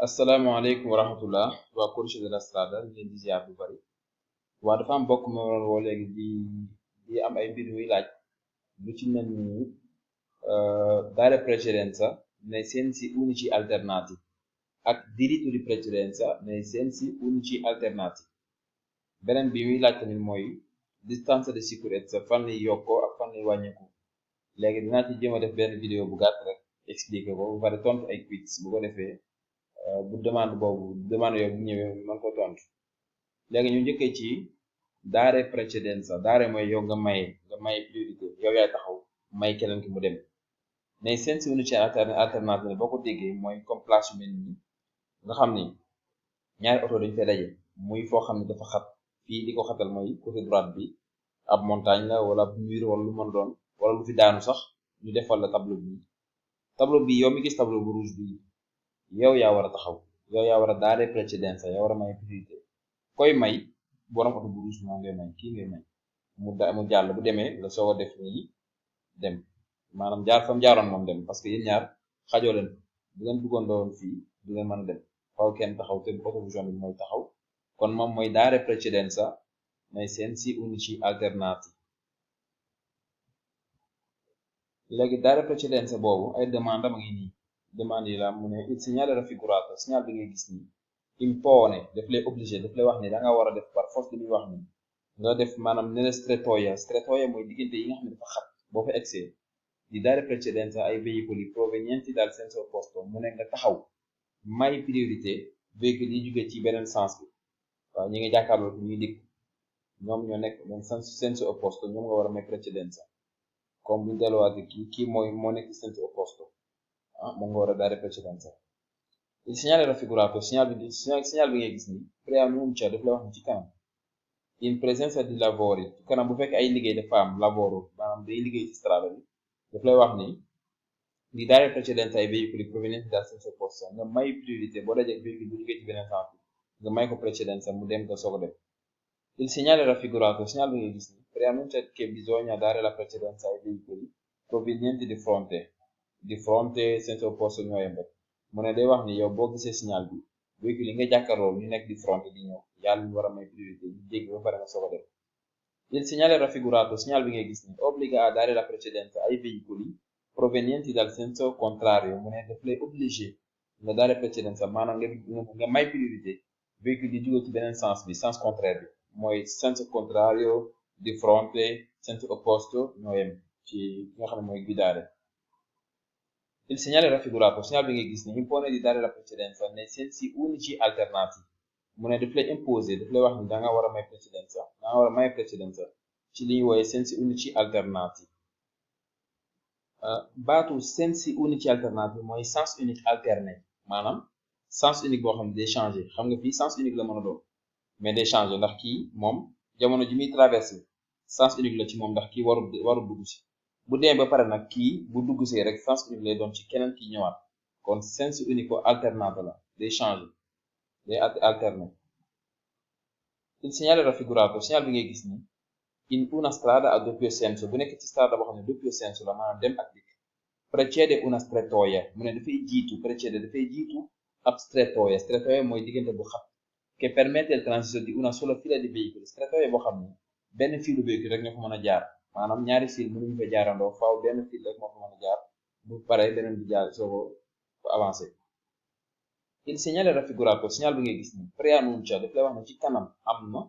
asalaamaaleykum wa rahmatullah waa Corniche de la Strada ñu leen di ziar bu bari waa dafa am mbokk ma waroon woo léegi di am ay mbir yuy laaj lu ci mel ni dare precedenza nei sensi unici alternati ak diritto di precedenza nei sensi unici alternati beneen bi muy laaj tamit mooy distance de sicurezza fan lay yokkoo ak fan lay wàññeeku léegi dinaa ci jéem a def benn vidéo bu gàtt rek expliquer ko bu pare tontu ay quiz bu ko defee bu demande yooyu bu ñëwee mën ko tontu léegi ñu njëkkee ci dare precedenza dare mooy yow nga maye priorité yow yaay taxaw may keneen ki mu dem mais sensi unici alternati boo ko déggee mooy comme place yu mel nii nga xam ni ñaari oto dañu fay daje muy foo xam ne dafa xat fii li ko xatal mooy côté droite bi ab montagne la wala ab mur wala lu mën doon wala lu fi daanu sax ñu defal la tableau bi yow mi gis tableau bu rouge bi yow yaa war a taxaw yow yaa war a dare precedenza yaa war a may priorité koy may borom oto bu rouge moo ngay may kii ngay may mu jàll bu demee nga soog a def nii dem maanaam jaar fam jaaroon moom dem parce que yéen ñaar xajoo leen bu ngeen duggoon doon fii du ngeen mën a dem faw kenn taxaw te oto bu jaune bi mooy taxaw kon moom mooy dare precedenza nei sensi unici alternati léegi dare precedenza boobu ay demande ma ngi nii demande yi la mu ne il segnale raffigurato signal bi ngay gis nii impone daf lay obligé daf lay wax ni da nga war a def par force li muy wax ni nga def maanaam nelle stretoia mooy diggante yi nga xam ne dafa xat boo fa egsee di dare precedenza ai veicoli provenienti dal senso opposto mu ne nga taxaw may priorité véhicule yi jóge ci beneen sens bi waaw ñi nga jàkkaarloo ñuy dikk ñoom ñoo nekk benn senso opposto ñoom nga war a may precedenza comme buñu delluwaate kii moo nekk senso opposto moom nga war a dare precedenza il segnale raffigurato signal bi ngay gis ni preannuncia daf la wax ni ci kanam in presenza di lavori ci kanam bu fekk ay liggéey dafa am lavoro maanaam day liggéey ci strada bi daf lay wax ni di dare precedenza ai veicoli provenienti dal senso opposto nga may priorité boo dajee véhicule bu liggéey ci beneen sens bi nga may ko precedenza mu dem nga soog a dem il segnale raffigurato signal bi ngay gis ni preannuncia che bisogna dare la precedenza ai veicoli provenienti di fronte senso opposto ñoo yem rek mu ne day wax ni yow boo gisee signal bi véhicule yi nga jàkkaarloo ñu nekk di fronte di ñëw yàlla ñu war a may priorité ñu jéggi ba pare nga soog a def il segnale raffigurato signal bi ngay gis ni obbliga a dare la precedenza ai veicoli provenienti dal senso contrario mu ne daf lay obligé nga dare precedenza maanaam nga may priorité véhicule yi jóge ci beneen sens bi sens contraire bi mooy senso contrario di fronte senso opposto ñoo yem ci nga xam ne mooy guidare il segnale raffigurato signal bi ngay gis ni impone di dare la precedenza nei sensi unici alternati mu ne daf lay imposer daf lay wax ni da nga war a may precedenza ci li ñu wooye sensi unici alternati baatu sensi unici alternati mooy sens unique alterné maanaam sens unique boo xam ne day changer xam nga fii sens unique la mën a doon mais day changer ndax kii moom jamono ji muy traversé sens unique la ci moom ndax kii waru dugg si bu demee ba pare nag kii bu dugg see rek sens unique lay doon ci keneen kii ñëwaat kon sens unico alternato la day changer day alterner il segnale raffigurato signal bi ngay gis ni in una strada a doppio senso bu nekk ci strada boo xam ne doppio senso la maanaam dem ak dikk precede una stretoia mu ne dafay jiitu ab stretoia mooy diggante bu xat che permette il transito di una sola fila di veicoli stretoia boo xam ne benn filu véhicule rek ñoo fa mën a jaar maanaam ñaari fil mënuñu fa jaarandoo faaw benn fil rek moo fa mën a jaar bu pare beneen bi jaar soo ko avancé il segnale raffigurato signal bi ngay gis ni preannuncia daf lay wax ne ci kanam am na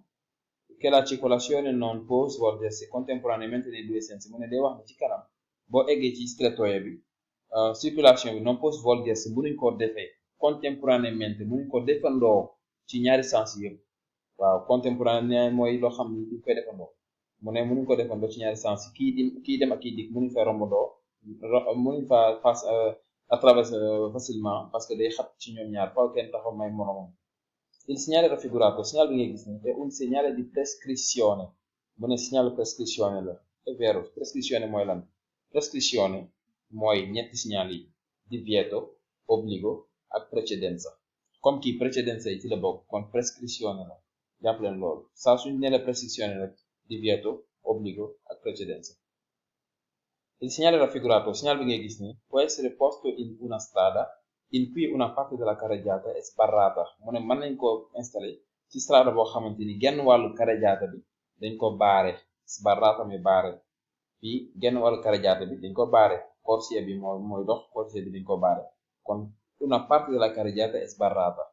che la circolazione non può svolgersi contemporaneamente nei due sensi mu ne day wax ne ci kanam boo eggee ci stretoia bi circulation bi non può svolgersi mënuñ ko defee contemporaneamente mënuñ ko defandoo ci ñaari sens yëpp waaw contemporané mooy loo xam ni duñ koy defandoo mu ne mënuñ ko defandoo ci ñaari sens kii dem ak kii dikk mënuñ fa rombandoo mënuñ fa passe à travers facilement parce que day xat ci ñoom ñaar faaw kenn taxaw may moromam il segnale raffigurato signal bi ngay gis ni è un segnale di prescrizione mu ne signal prescrizione la è vero prescrizione mooy lan prescrizione mooy ñetti signal yi divieto obbligo ak precedenza comme kii precedenza yi ci la bokk kon prescrizione la jàpp leen loolu saa suñ ne la prescrizione rek divieto obbligo ak precedenza il segnale raffigurato signal bi ngay gis ni può essere posto in una strada in cui una parte della carreggiata è sbarrata mu ne mën nañ ko installer ci strada boo xamante ni genn wàllu carreggiata bi dañ ko baare sbarrata mi baare fii genn wàllu carreggiata bi dañ ko baare corsia bi mooy dox corsia bi dañ ko baare kon una parte della carreggiata è sbarrata.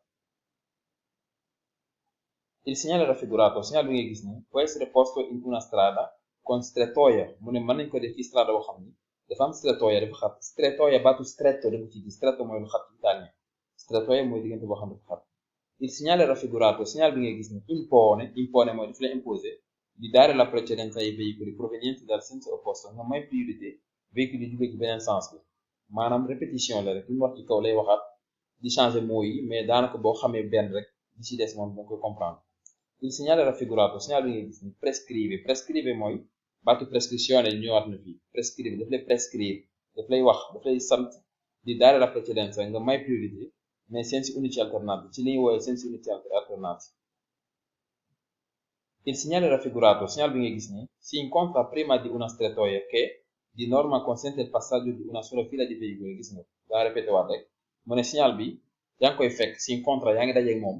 Il segnale raffigurato segnale bi ngay gis ni può essere posto in una strada con strettoia mu ne mën nañ ko def ci strada boo xam ni dafa am strettoia dafa xat strettoia baatu stretto dafa ci gis stretto mooy lu xat ci italien strettoia mooy diggante boo xam ne dafa xat. Il segnale raffigurato segnale bi ngay gis ni impone mooy daf lay imposer di dare la precedenza ai veicoli provenienti dal senso opposto nga may priorité véhicule yi jóge ci beneen sens bi maanaam répétition la rek li mu wax ci kaw lay waxaat di changer mots yi mais daanaka boo xamee benn rek di ci des moom da nga koy comprendre. Il segnale raffigurato segnale bi ngay gis ni prescrive mooy baatu prescrizione ñëwaat na fii prescrive daf lay prescrire daf lay wax daf lay sant di dare la precedenza nga may priorité nei sensi unici alternati ci li ñuy woowee sensi unici alternati. Il segnale raffigurato segnale bi ngay gis ni si incontra prima di una strettoia che di norma consente il passaggio di una sola fila di veicoli gis nga daa répété waat rek mu ne signal bi yaa ngi koy fekk si incontra yaa ngi dajeeg moom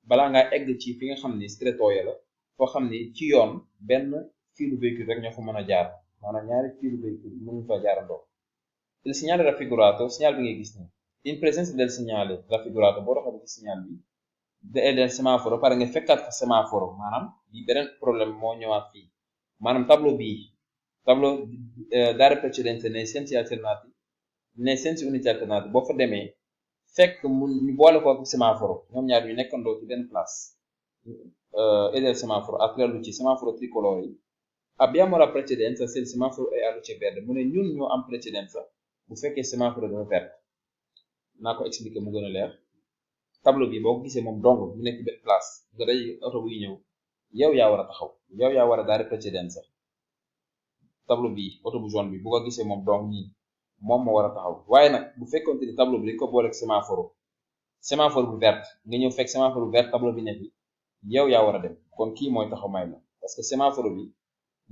balaa ngaa egg ci fi nga xam ni strettoia la foo xam ni ci yoon benn fiilu véhicule rek ñoo fa mën a jaar maanaam ñaari fiilu véhicule mënuñ fa jaarandoo. Il segnale raffigurato segnale bi ngay gis ni in presenza del segnale raffigurato boo doxee ci signal bi del semaforo pare nga fekkaat fa semaforo maanaam bi beneen problème moo ñëwaat fii maanaam tableau dare precedenza nei sensi uniti alternati boo fa demee fekk ñu boole ko ak semaforo ñoom ñaar ñu nekkandoo ci benn place e del semaforo a tre luci semaforo tricolori abbiamo la precedenza se il semaforo è a luce verde mu ne ñun ñoo am precedenza bu fekkee semaforo dafa verte naa ko expliquer mu gën a leer tableau bi boo ko gisee moom dong mu nekk ci benn place nga day oto buy ñëw yow yaa war a taxaw yow yaa war a dare precedenza tableau bi oto bu jaune bi bu ko gisee moom dong nii moom moo war a taxaw waaye nag bu fekkonte ni tableau bi dañ ko boole ak sémaphore bu verte nga ñëw fekk sémaphore bu verte tableau bi ne fi yow yaa war a dem kon kii mooy taxaw may la parce que sémaphore bi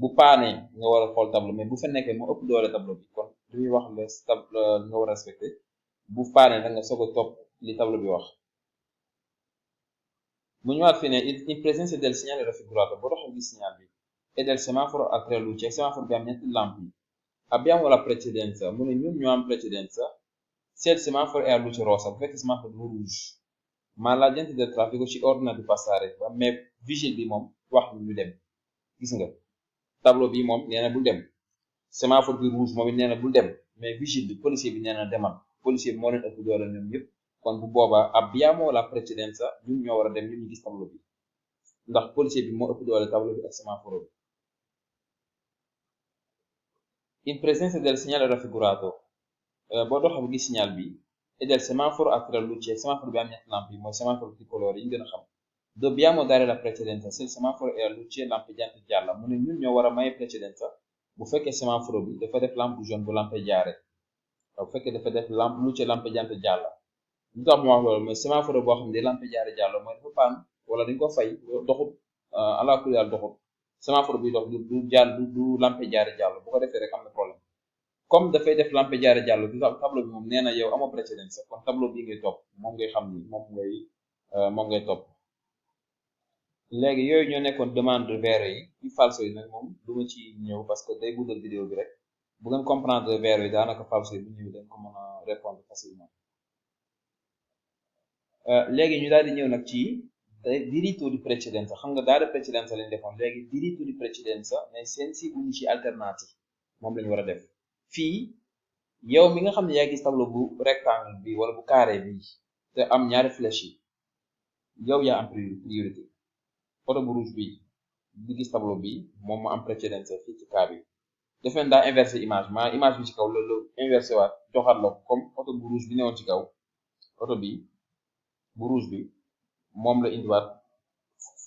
bu paanee nga war a xool tableau mais bu fa nekkee moo ëpp doole tableau bi kon li muy wax nga war a respecté bu paanee da nga soog a topp li tableau bi wax. mu ñëwaat fi ne in presenza del segnale raffigurato boo doxee gis signal bi e del semaforo a tre luci ak semaforo bi am ñetti lampi abbiamo la precedenza mu ne ñun ñoo am precedenza se il semaforo è a luce rossa bu fekkee semaforo bu rouge ma l'agente del traffico ci ordina di passare mais vigile bi moom wax ñu dem gis nga tableau bi moom nee na bul dem semaforo bi rouge moom it nee na bul dem mais vigile bi policier bi nee na demal policier bi moo leen ëpp doole ñoom ñëpp kon bu boobaa abbiamo la precedenza ñun ñoo war a dem ñun ñu gis tableau bi ndax policier bi moo ëpp doole tableau bi ak semaforo bi. In presenza del segnale raffigurato boo doxee bu gis signal bi e del semaforo a tre luci ak semaforo bi am ñetti lampi mooy semaforo tricolore yi ñu gën a xam dobbiamo dare la precedenza se il semaforo è a luce lampeggiante gialla mu ne ñun ñoo war a maye precedenza bu fekkee semaforo bi dafa def lampe jaune bu lampeggiare bu fekkee dafa def luce lampeggiante gialla lu tax mu wax loolu mooy semaforo boo xam ne day lampeggiare giallo mooy dafa paan wala dañ ko fay doxut ala kulli haal doxut semaforo bi dox du lampeggiare giallo bu ko defee rek am na problème comme dafay def lampeggiare giallo du tableau bi moom nee na yow amoo precedenza kon tableau bi ngay topp moom ngay xam ni moom ngay topp. léegi yooyu ñoo nekkoon demande vero yi yu falso yi nag moom du ma ci ñëw parce que day guddal vidéo bi rek bu ngeen comprendre vero yi daanaka falso yi bu ñëwee dañ ko mën a répondre facilement. léegi ñu daal di ñëw nag ci diritto di precedenza xam nga dare precedenza lañ defoon léegi diritto di precedenza nei sensi unici alternati moom lañu war a def fii yow mi nga xam ne yaa gis tableau bu rectangle bi wala bu carré bi te am ñaari flèche yi yow yaa am priorité oto bu rouge bi di gis tableau bi moom mu am precedenza fii ci cas bi defen daa inversé image image bi ci kaw loolu inversé waat joxaat la comme oto bu rouge bi newoon ci kaw oto bi bu rouge bi moom la indiwaat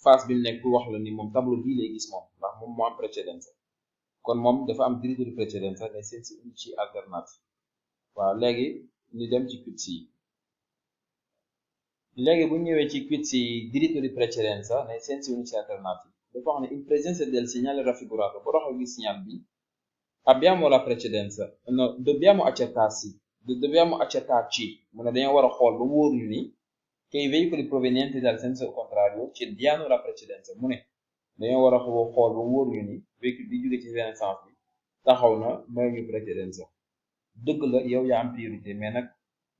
face bi mu nekk wax la ni moom tableau bii lay gis moom ndax moom moo am precedenza kon moom dafa am diritto di precedenza nei sensi unici alternati waaw léegi ñu dem ci quiz yi léegi bu ñëwee ci quiz yi diritto di precedenza nei sensi unici alternati dafa wax ne in presenza del segnale raffigurato boo doxee gis signal bi abbiamo la precedenza no dobbiamo accertarsi dobbiamo accertarci mu ne dañoo war a xool ba wóor ñu ni che i veicoli provenienti dal senso contrario ci diano la precedenza mu ne dañoo war a xool ba wóor ñu ni véhicule bi jóge ci beneen sens bi taxaw na may ñu precedenza dëgg la yow yaa am priorité mais nag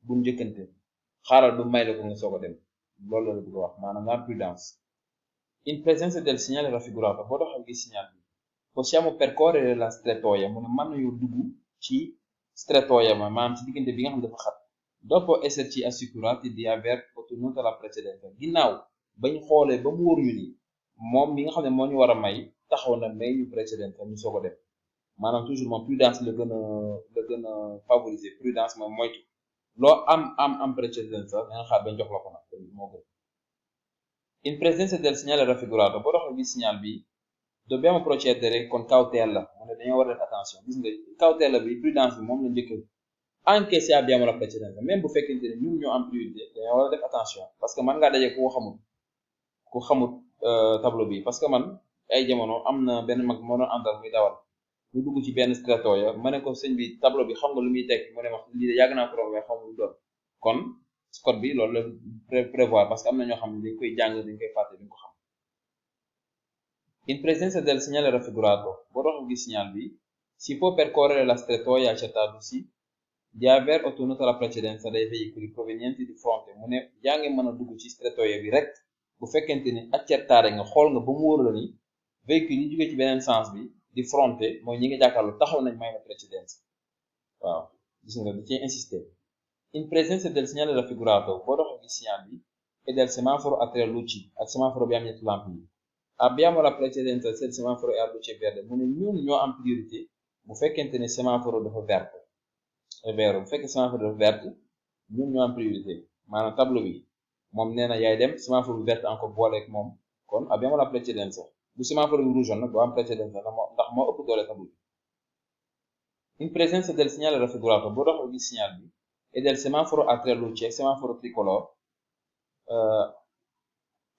bu njëkkante xaaral ba may la ko nga soog a dem loolu la bëgg a wax maanaam la prudence. In presenza del segnale raffigurato boo doxee gis signal bi possiamo percorrere la strettoia mu ne mën nañu dugg ci strettoia ma maanaam ci diggante bi nga xam dafa xat dopo esserci assicurati di aver ottenuto la precedenza ginnaaw bañ xoolee ba mu wóor ñu ni moom mi nga xam ne moo ñu war a may taxaw na may ñu precedenza ñu soog a dem maanaam toujours moom prudence la gën a favoriser prudence moom moytu loo am precedenza da nga xaar bañ jox la ko nag moo gën. In presenza del segnale raffigurato boo doxee gis signal bi dobbiamo procedere con cautela mu ne dañoo war a def attention gis nga cautela bi prudence bi moom la njëkk anche se abbiamo la precedenza même bu fekkente ne ñun ñoo am priorité dañoo war a def attention parce que man ngaa daje ku xamul tableau bi parce que man ay jamono am na benn mag moo doon àndal muy dawal ñu dugg ci benn strettoia ma ne ko sëñ bi tableau bi xam nga lu muy tekki mu ne ma lii de yàgg naa ko romb waaye xamul lu doon kon code bi loolu la prévoir parce que am na ñoo xam ne dañ koy jàng dañ koy fàtte dañ ko xam. In presenza del segnale raffigurato boo doxee gis signal bi si può percorrere la strettoia accertandosi di aver ottenuto la precedenza dai veicoli provenienti di fronte mu ne yaa ngi mën a dugg ci strettoia bi rek bu fekkente ni accertare nga xool nga ba mu wóor la ni véhicule yi jógee ci beneen sens bi di fronte mooy ñi nga jàkkaarloo taxaw nañ may la precedenza waaw gis nga da cee insister. In presenza del segnale raffigurato boo doxee gis signal bi e del semaforo a tre luci ak semaforo bi am ñetti lampe yi abbiamo la precedenza se il semaforo è a luce verde mu ne ñun ñoo am priorité bu fekkente ne semaforo dafa verte è vero bu fekkee semaforo dafa verte ñun ñoo am priorité maanaam tableau bi moom nee na yaay dem semaforo bi verte encore booleeg moom kon abbiamo la precedenza bu semaforo bi rouge nag doo am precedenza ndax moo ëpp doole tableau bi. In presenza del segnale raffigurato boo doxee gis signal bi e del semaforo a tre luci e semaforo tricolore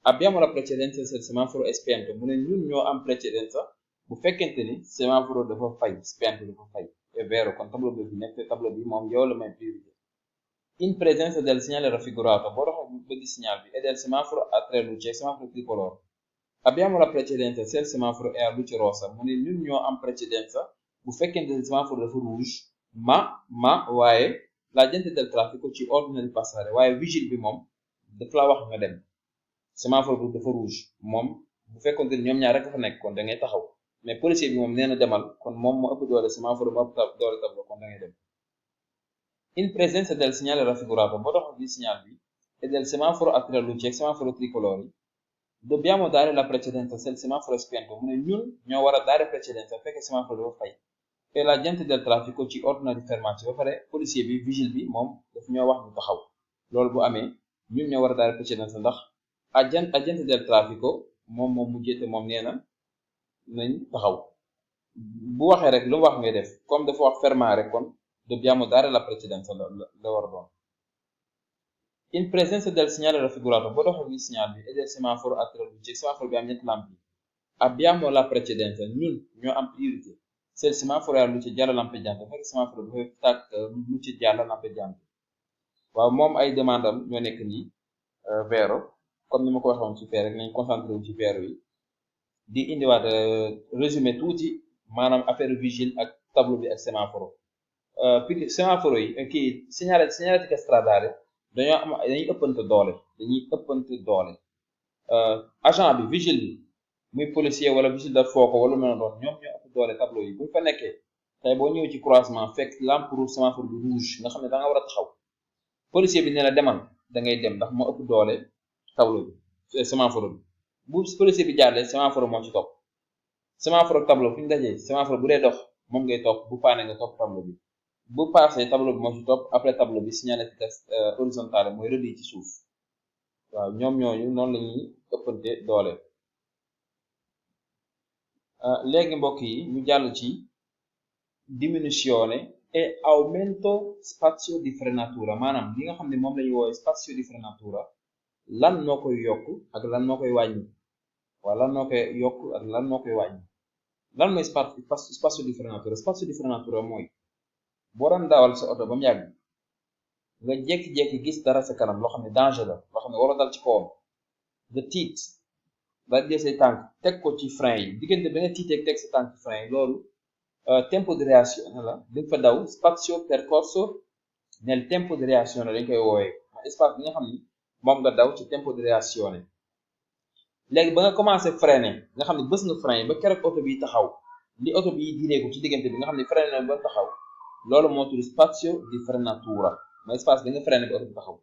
abbiamo la precedenza se il semaforo è spento mu ne ñun ñoo am precedenza bu fekkente ni semaforo dafa fay spento dafa fay è vero kon tableau bi nekk tableau bi moom yow la may priorité. In presenza del segnale raffigurato boo doxee ba gis signal bi e del semaforo a tre luci e semaforo tricolore abbiamo la precedenza se il semaforo è a luce rossa mu ne ñun ñoo am precedenza bu fekkente ni semaforo dafa rouge ma waaye l'agente del traffico ci ordine di passare waaye vigile bi moom dafa la wax nga dem semaforo bi dafa rouge moom bu fekkoon ne ñoom ñaar rek fa nekk kon da ngay taxaw mais policier bi moom nee na demal kon moom moo ëpp doole semaforo moo ëpp doole tableau kon da ngay dem. In presenza del segnale raffigurato boo doxee gis signal bi e del semaforo a tre luci e semaforo tricolori dobbiamo dare la precedenza se il semaforo è spento mu ne ñun ñoo war a dare precedenza fekk semaforo dafa fay e l'agente del traffico ci ordina di fermarci ba pare policier bi vigile bi moom daf ñoo wax ñu taxaw loolu bu amee ñun ñoo war a dare precedenza ndax agente del traffico moom mu jiite moom nee na nañ taxaw bu waxee rek lu mu wax ngay def comme dafa wax fermare rek kon dobbiamo dare la precedenza la war a doon. In presenza del segnale raffigurato boo doxee gis signal bi e del semaforo a tre luci semaforo bi am ñetti lampe yi abbiamo la precedenza ñun ñoo am priorité se il semaforo è a luce gialla lampeggiante fekk semaforo dafay tàkk luce gialla lampeggiante waaw moom ay demande am ñoo nekk nii vero comme ni ma ko waxoon ci vert rek nañ concentré wu ci vert yi di indiwaat résumé tuuti maanaam affaire vigile ak tableau bi ak semaforo semaforo yi kii segnaletica stradale dañuy ëppante doole agent bi vigile bi muy policier wala vigile da fooko wala mën a doon ñoom ñoo ëpp doole tableau yi buñ fa nekkee tey boo ñëwee ci croisement fekk lampe rouge semaforo bi rouge nga xam ne da nga war a taxaw policier bi ne la demal da ngay dem ndax moo ëpp doole tableau bi semaforo bi bu policier bi jàllee semaforo moo ci topp semaforo ak tableau fu ñu dajee semaforo bu dee dox moom ngay topp bu paane nga topp tableau bi bu passé tableau bi moo ci topp après tableau bi signalétique horizontale mooy rëdd yi ci suuf waaw ñoom ñooñu noonu la ñuy ëppante doole. léegi mbokk yi ñu jàll ci diminuzione e aumento spazio di frenatura maanaam li nga xam ne moom la ñuy woowee spazio di frenatura lan moo koy yokk ak lan moo koy wàññi waaw lan moo koy yokk ak lan moo koy wàññi lan mooy spazio di frenatura mooy boo doon dawal sa oto ba mu yàgg nga jékki-jékki gis dara sa kanam loo xam ne danger la loo xam ne waroo dal ci kawam nga tiit ba jël say tànk teg ko ci frein yi diggante ba nga tiitee teg sa tànk ci frein yi loolu tempo di reazione la dañ fa daw spazio percorso nel tempo di reazione dañ koy woowee espace bi nga xam ni moom nga daw ci tempo di reazione léegi ba nga commencé freiner nga xam ne bës nga frein yi ba keroog oto bi taxaw li oto bi direeku ci diggante bi nga xam ne freiner na ba taxaw loolu moo tudd spazio di frenatura mooy espace bi nga freiner ba oto bi taxaw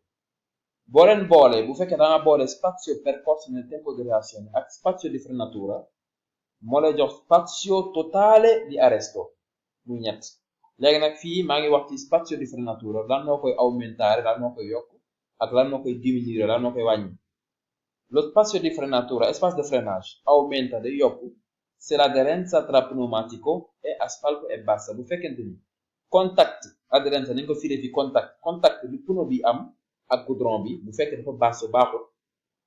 boo leen boole bu fekkee da nga boole spazio percorso nel tempo di reazione ak spazio di frenatura moo lay jox spazio totale di arresto muy ñett léegi nag fii maa ngi wax ci spazio di frenatura lan moo koy aumentare lan moo koy yokk ak lan moo koy diminuire lan moo koy wàññi lo spazio di frenatura espace de freinage aumenta day yokk se l'aderenza tra pneumatico e asfalto è bassa bu fekkente ni contact aderenza nañ ko firé fi contact bi pneu bi am ak goudron bi bu fekkee dafa basso baaxul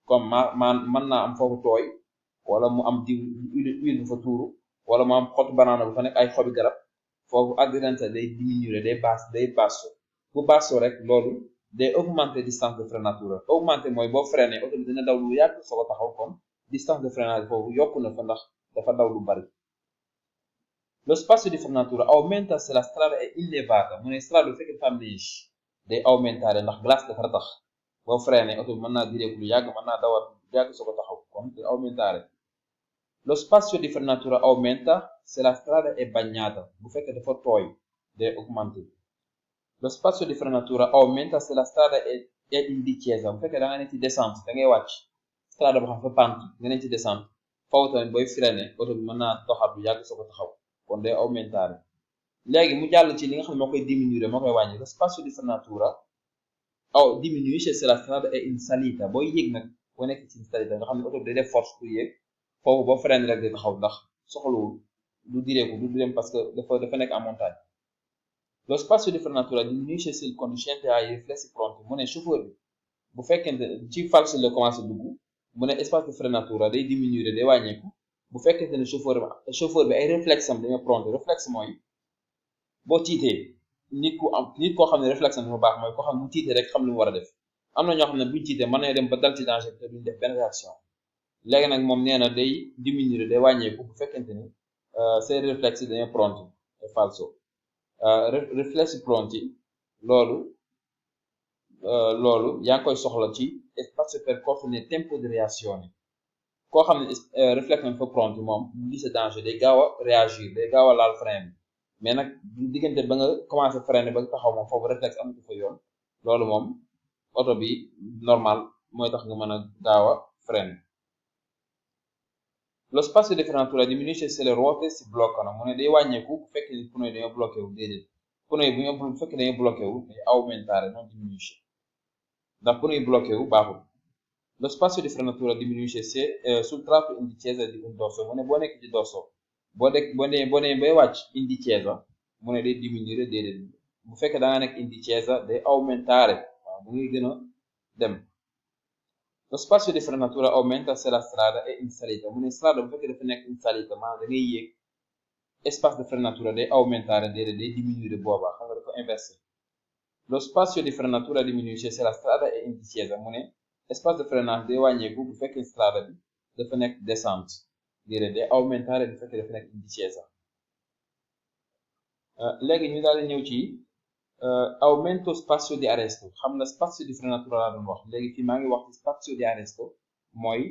comme mën naa am foofu tooy wala mu am diw huile bu fa tuuru wala mu am xotu banaana bu fa nekk ay xobi garab foofu adhérence day diminuer day basso bu basso rek loolu day augmenter distance de freinatura augmenter mooy boo freiné oto bi dina daw lu yàgg soo ko taxaw kon distance de freinage foofu yokku na fa ndax dafa daw lu bari lo spazio di frenatura aumenta se la strada è innevata mu ne strada bu fekkee dafa am neige day aumentare ndax glace dafa tax boo freiné oto bi mën naa direeku lu yàgg mën naa dawat lu yàgg soo ko taxaw kon day aumentare lo spazio di frenatura aumenta se la strada è bagnata bu fekkee dafa tooy day augmenter lo spazio di frenatura aumenta se la strada è in discesa bu fekkee da nga ne ci descente da ngay wàcc strada boo xam fa pente nga ne ci descente foofu tamit booy freiné oto bi mën naa doxat lu yàgg soo ko taxaw kon day aumentare léegi mu jàll ci li nga xam ne moo koy diminuer moo koy wàññi lo spazio di frenatura diminuisce se la strada è in salita booy yéeg nag boo nekk ci salita nga xam ne oto bi day def force pour yéeg foofu boo freiné rek day taxaw ndax soxlawul du direeku du dem parce que dafa nekk en montagne lo spazio di frenatura diminuisce se il conducente ha i riflessi pronti mu ne chauffeur bi bu fekkente ci falsi la commencé dugg mu ne espace de frenatura day diminuer day wàññeeku bu fekkente ne chauffeur bi ay réflexe am dañoo pronti réflexe mooy boo tiitee nit koo xam ne réflexe am dafa baax mooy koo xam ne bu tiitee rek xam li mu war a def am na ñoo xam ne buñ tiitee mën nañu dem ba dal ci danger te duñ def benn réaction léegi nag moom nee na day diminuer day wàññeeku bu fekkente ni say réflexes dañoo pronti è falso réflexes pronti loolu yaa ngi koy soxla ci spazio percorso nel tempo di reazione koo xam ne réflexe am fa pronti moom bu gisee danger day gaaw a réagir day gaaw a laal frein bi mais nag diggante ba nga commencé freiner ba taxaw moom foofu réflexe amatu fa yoon loolu moom oto bi normal mooy tax nga mën a gaaw a freiner lo spazio di frenatura diminuisce se le ruote si bloccano mu ne day wàññeeku bu fekkee ni pneu yi dañoo bloqué wu déedéet pneu yi bu fekkee dañoo bloqué wu day aumentare non diminuisce ndax pneu yi bloqué wu baaxul lo spazio di frenatura diminuisce se sul tratto in discesa di un dorso mu ne boo nekk ci dorso boo nee bay wàcc in discesa mu ne day diminuire déedéet bu fekkee da nga nekk in discesa day aumentare waaw mu ngi gën a dem lo spazio di frenatura aumenta se la strada è in salita mu ne strada bu fekkee dafa nekk in salita maanaam da ngay yéeg espace de frenatura day aumentare déedéet day diminuire boobaa xam nga dafa inversé lo spazio di frenatura diminuisce se la strada è in discesa mu ne espace de freinage day wàññeeku bu fekkee strada bi dafa nekk descente déedéet day aumentare bu fekkee dafa nekk in discesa léegi ñu daal di ñëw ci aumento spazio di arresto xam nga spazio di frenatura laa doon wax léegi fii maa ngi wax ci spazio di arresto mooy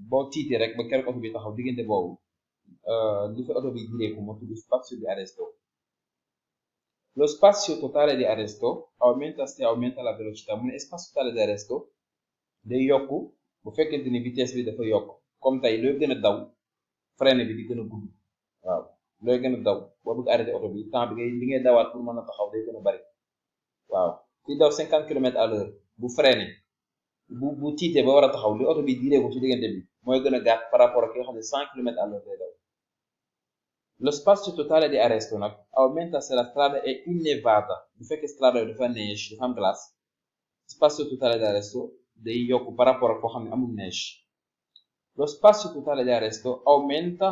boo tiitee rek ba keroog oto bi taxaw diggante boobu li fa oto bi direeku moo tudd spazio di arresto lo spazio totale di arresto aumenta se aumenta la velocità mu ne spazio totale di arresto day yokku bu fekkente ni vitesse bi dafa yokk comme tey looy gën a daw frein bi di gën a gudd waaw looy gën a daw boo bëgg arrêté oto bi temps bi ngay dawaat pour mën a taxaw day gën a bari waaw kii daw 50 km/h bu freiné bu tiitee ba war a taxaw li oto bi direeku ci diggante bi mooy gën a gàtt par rapport ak ki nga xam ne 100 km/h day daw lo spazio totale di arresto nag aumenta se la strada è innevata bu fekkee strada bi dafa neige dafa am glace spazio totale di arresto day yokk par rapport ak koo xam ne amul neige lo spazio totale di arresto aumenta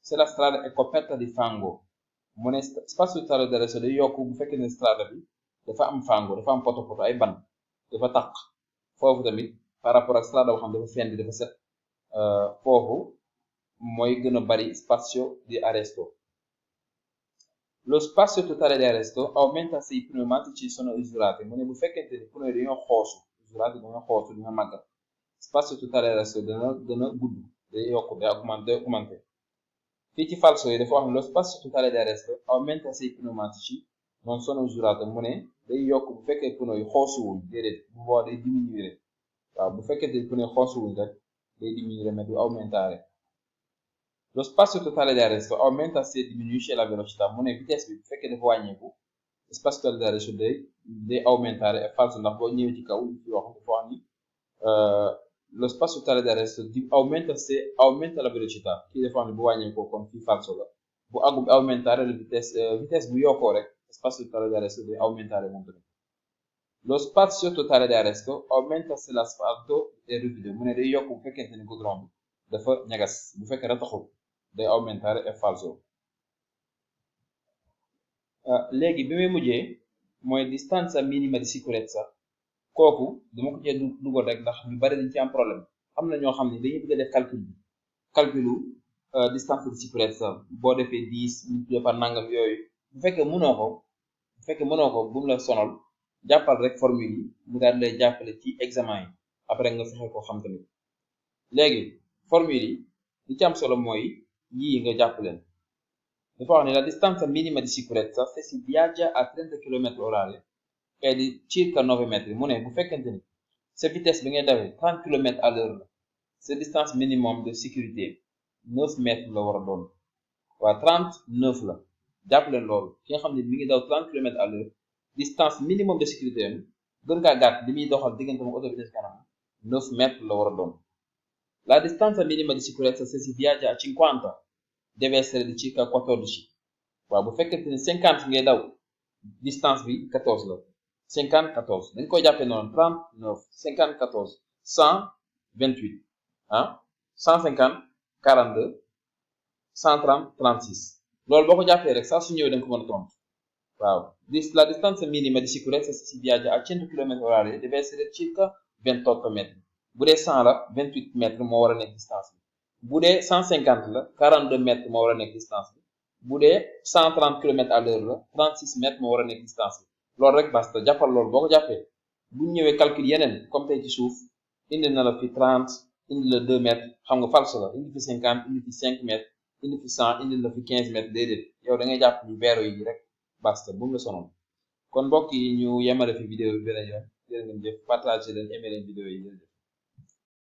se la strada è coperta di fango mu ne spazio totale di arresto day yokk bu fekkee ne strada bi dafa am fango dafa am poto poto ay ban dafa taq foofu tamit par rapport ak strada boo xam dafa fendi dafa set foofu mooy gën a bari spazio di arresto. Lo spazio totale di arresto aumenta se i pneumatici sono usurati mu ne bu fekkente ni pneu yi dañoo xoosu usurati dañoo xoosu dina màggat spazio totale di arresto dana gudd day yokk day augmenté fii ci falso yi dafa wax ne lo spazio totale di arresto aumenta se i pneumatici non sono usurati mu ne day yokk bu fekkee pneu yi xoosuwuñ déedéet bu boobaa day diminuer waaw bu fekkente ni pneu yi xoosuwuñ rek day diminuer mais du aumentare. Lo spazio totale di arresto aumenta se diminuisce la velocità mu ne vitesse bi bu fekkee dafa wàññeeku spazio totale di arresto day aumentare è falso ndax boo ñëwee ci kaw fi wax dafa wax ni lo spazio totale di arresto aumenta se aumenta la velocità kii dafa wax ni bu wàññeekoo kon fii falso la bu àggu bi aumentare la vitesse bu yokkoo rek spazio totale di arresto day aumentare moom tamit. Lo spazio totale di arresto aumenta se l'asfalto è rigido mu ne day yokk bu fekkente ni goudron bi dafa ñagas bu fekkee rataxul day aumentare è falso. Léegi bi muy mujjee mooy distanza minima di sicurezza kooku dama ko cee dugal rek ndax ñu bari dañ ci am problème am na ñoo xam ne dañuy bëgg a def calculu distance di sicurezza boo defee 10 multiplié par nangam yooyu bu fekkee mënoo ko bu mu la sonal jàppal rek formule yi mu daal lay jàppale ci examen yi après nga fexe ko xam tamit léegi formule yi li ci am solo mooy yii nga jàpp leen dafa wax ne la distanza minima di sicurezza se si viaggia a 30 km/h è di circa 9 metri mu ne bu fekkente ni sa vitesse bi ngay dawee 30 km/h la sa distance minimum de sécurité 9 mètres la war a doon waa 39 la jàpp leen loolu ki nga xam ne mi ngi daw 30 km/h distance minimum de sécurité am gën kaa gàtt li muy doxal diggante mu auto vitesse kanam 9 mètres la war a doon. La distanza minima di sicurezza se si viaggia a 50 deve essere di circa 14 waaw bu fekkente ni 50 ngay daw distance bi 14 la 50 14 dañ koy jàppee noonu 39 50 14 128 ah 150 42 130 36 loolu boo ko jàppee rek saa su ñëwee da nga ko mën a tontu waaw la distanza minima di sicurezza se si viaggia a 100 km/h deve essere circa 28 metri bu dee 100 la 28 mètres moo war a nekk distance bi bu dee 150 la 42 mètres moo war a nekk distance bi bu dee 130 km/h la 36 mètres moo war a nekk distance bi loolu rek basta jàppal loolu boo ko jàppee bu ñu ñëwee calcul yeneen comme tey ci suuf indi na la fi 30 indi la 2 mètres xam nga falso la indi fi 50 indi fi 5 mètres indi fi 100 indi la fi 15 mètres déedéet yow da ngay jàpp ni veero yi rek basta bu mu la sonal kon mbokk yi ñu yemale fi vidéo bi beneen yoon jërë ngeen jëf partagé leen aimé leen vidéo yi jërëjëf